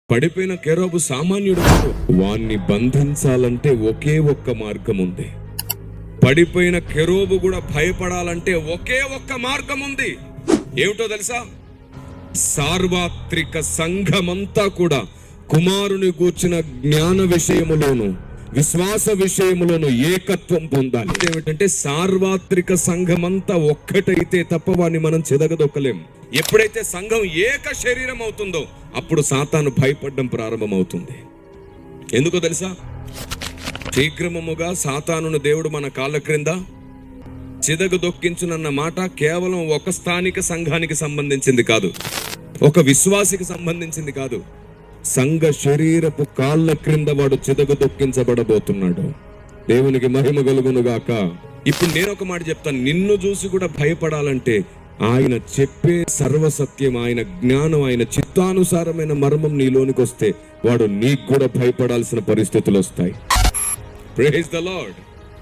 పడిపోయిన కెరూబు సామాన్యుడు కాదు. వాణ్ణి బంధించాలంటే ఒకే ఒక్క మార్గం ఉంది. పడిపోయిన కెరూబు కూడా భయపడాలంటే ఒకే ఒక్క మార్గం ఉంది. ఏమిటో తెలుసా? సార్వత్రిక సంఘమంతా కూడా కుమారుని గూర్చిన జ్ఞాన విషయములోను విశ్వాస విషయములోను ఏకత్వం పొందాలి. ఏమిటంటే సార్వత్రిక సంఘమంతా ఒక్కటైతే తప్ప వాడిని మనం చెదగదొక్కలేం. ఎప్పుడైతే సంఘం ఏక శరీరం అవుతుందో అప్పుడు సాతాను భయపడడం ప్రారంభమవుతుంది. ఎందుకో తెలుసా? శీఘ్రముగా సాతానును దేవుడు మన కాళ్ళ క్రింద చిదగదొక్కించునన్న మాట కేవలం ఒక స్థానిక సంఘానికి సంబంధించింది కాదు, ఒక విశ్వాసికి సంబంధించింది కాదు. సంఘ శరీరపు కాళ్ళ క్రింద వాడు చిదగదొక్కించబడబోతున్నాడు. దేవునికి మహిమ కలుగును గాక. ఇప్పుడు నేను ఒక మాట చెప్తాను. నిన్ను చూసి కూడా భయపడాలంటే ఆయన చెప్పే సర్వసత్యం, ఆయన జ్ఞానం, ఆయన చిత్తానుసారమైన మర్మం నీలోనికి వస్తే వాడు నీకు కూడా భయపడాల్సిన పరిస్థితులు వస్తాయి. Praise the lord.